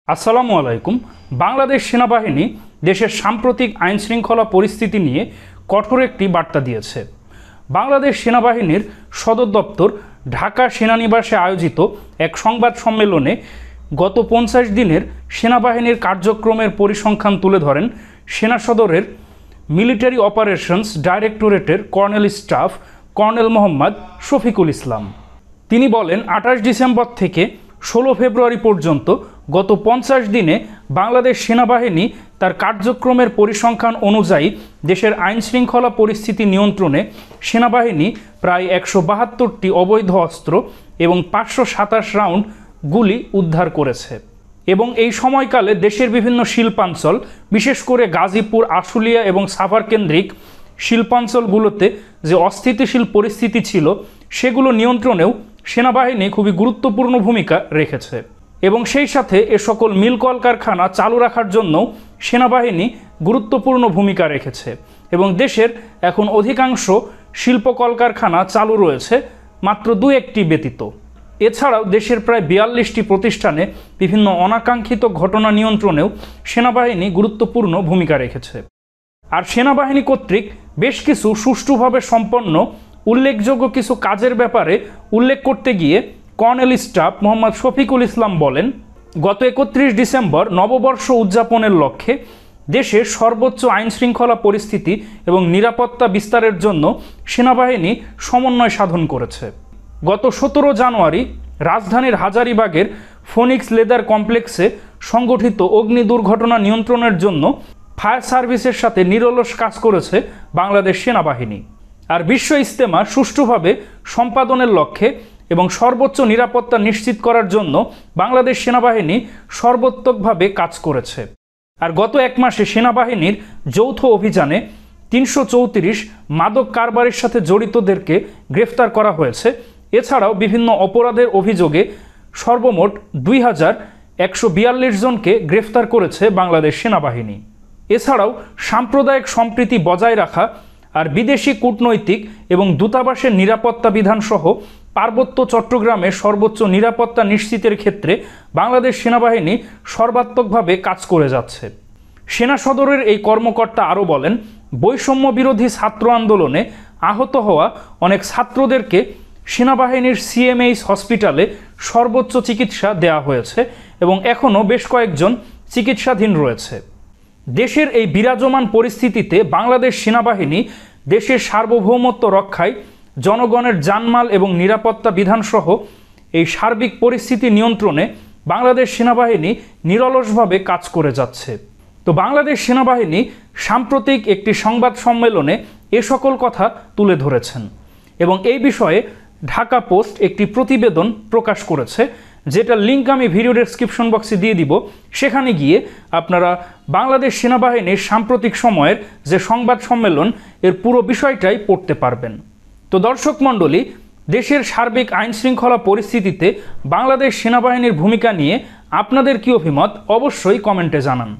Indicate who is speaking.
Speaker 1: আসসালামু আলাইকুম। বাংলাদেশ সেনাবাহিনী দেশের সাম্প্রতিক আইন শৃঙ্খলা পরিস্থিতি নিয়ে কঠোর একটি বার্তা দিয়েছে। বাংলাদেশ সেনাবাহিনীর সদর দপ্তর ঢাকা সেনানিবাসে আয়োজিত এক সংবাদ সম্মেলনে গত 50 দিনের সেনাবাহিনীর কার্যক্রমের পরিসংখ্যান তুলে ধরেন সেনা সদরের মিলিটারি অপারেশনস ডাইরেক্টরেটের colonel staff colonel Mohammad Shafiqul Islam. তিনি বলেন, 28 ডিসেম্বর থেকে 16 ফেব্রুয়ারি পর্যন্ত গত 50 দিনে বাংলাদেশ সেনাবাহিনী তার কার্যক্রমের পরিসংখ্যান অনুযায়ী দেশের আইন শৃঙ্খলা পরিস্থিতি নিয়ন্ত্রণে সেনাবাহিনী প্রায় 172টি অবৈধ অস্ত্র এবং 527 রাউন্ড গুলি উদ্ধার করেছে। এবং এই সময়কালে দেশের বিভিন্ন শিল্পাঞ্চল, বিশেষ করে গাজীপুর, আশুলিয়া এবং সাভার কেন্দ্রিক শিল্পাঞ্চলগুলোতে যে অস্থিতিশীল পরিস্থিতি ছিল সেগুলো নিয়ন্ত্রণেও সেনাবাহিনী খুবই গুরুত্বপূর্ণ ভূমিকা রেখেছে। এবং সেই সাথে এ সকল মিল কলকারখানা চালু রাখার জন্য সেনাবাহিনী গুরুত্বপূর্ণ ভূমিকা রেখেছে। এবং দেশের এখন অধিকাংশ শিল্প কলকারখানা চালু রয়েছে, মাত্র 2-1টি ব্যতীত। এছাড়াও দেশের প্রায় 42টি প্রতিষ্ঠানে বিভিন্ন অনাকাঙ্ক্ষিত ঘটনা নিয়ন্ত্রণেও সেনাবাহিনী গুরুত্বপূর্ণ ভূমিকা রেখেছে। আর সেনাবাহিনী কর্তৃক বেশ কিছু সুষ্ঠুভাবে সম্পন্ন উল্লেখযোগ্য কিছু কাজের ব্যাপারে উল্লেখ করতে গিয়ে কর্নেল স্টাফ মোহাম্মদ শফিকুল ইসলাম বলেন, গত 31 ডিসেম্বর নববর্ষ উদযাপনের লক্ষ্যে দেশের সর্বোচ্চ আইন শৃঙ্খলা পরিস্থিতি এবং নিরাপত্তা বিস্তারের জন্য সেনাবাহিনী সমন্বয় সাধন করেছে। গত 17 জানুয়ারি রাজধানীর হাজারীবাগের ফোনিক্স লেদার কমপ্লেক্সে সংগঠিত অগ্নি দুর্ঘটনা নিয়ন্ত্রণের জন্য ফায়ার সার্ভিসের সাথে নিরলস কাজ করেছে বাংলাদেশ সেনাবাহিনী। আর বিশ্ব ইজতেমা সুষ্ঠুভাবে সম্পাদনের লক্ষ্যে এবং সর্বোচ্চ নিরাপত্তা নিশ্চিত করার জন্য বাংলাদেশ সেনাবাহিনী সর্বোত্তকভাবে কাজ করেছে। আর গত 1 মাসে সেনাবাহিনীর যৌথ অভিযানে 334 মাদক কারবারের সাথে জড়িতদেরকে গ্রেফতার করা হয়েছে। এছাড়াও বিভিন্ন অপরাধের অভিযোগে সর্বমোট 2142 জনকে গ্রেফতার করেছে বাংলাদেশ সেনাবাহিনী। এছাড়াও সাম্প্রদায়িক সম্প্রীতি বজায় রাখা আর বিদেশি কূটনৈতিক এবং দূতাবাসের নিরাপত্তা বিধানসহ পার্বত্য চট্টগ্রামে সর্বোচ্চ নিরাপত্তা নিশ্চিতের ক্ষেত্রে বাংলাদেশ সেনাবাহিনী সর্বাত্মকভাবে কাজ করে যাচ্ছে। সেনা সদরের এই কর্মকর্তা আরও বলেন, বৈষম্য বিরোধী ছাত্র আন্দোলনে আহত হওয়া অনেক ছাত্রদেরকে সেনাবাহিনীর সিএমএইচ হসপিটালে সর্বোচ্চ চিকিৎসা দেওয়া হয়েছে এবং এখনও বেশ কয়েকজন চিকিৎসাধীন রয়েছে। দেশের এই বিরাজমান পরিস্থিতিতে বাংলাদেশ সেনাবাহিনী দেশের সার্বভৌমত্ব রক্ষায় জনগণের জানমাল এবং নিরাপত্তা বিধানসহ এই সার্বিক পরিস্থিতি নিয়ন্ত্রণে বাংলাদেশ সেনাবাহিনী নিরলসভাবে কাজ করে যাচ্ছে। তো বাংলাদেশ সেনাবাহিনী সাম্প্রতিক একটি সংবাদ সম্মেলনে এ সকল কথা তুলে ধরেছেন এবং এই বিষয়ে ঢাকা পোস্ট একটি প্রতিবেদন প্রকাশ করেছে, যেটার লিঙ্ক আমি ভিডিও ডেসক্রিপশন বক্সে দিয়ে দিব। সেখানে গিয়ে আপনারা বাংলাদেশ সেনাবাহিনীর সাম্প্রতিক সময়ের যে সংবাদ সম্মেলন এর পুরো বিষয়টাই পড়তে পারবেন। তো দর্শক মণ্ডলী, দেশের সার্বিক আইন শৃঙ্খলা পরিস্থিতিতে বাংলাদেশ সেনাবাহিনীর ভূমিকা নিয়ে আপনাদের কী অভিমত অবশ্যই কমেন্টে জানান।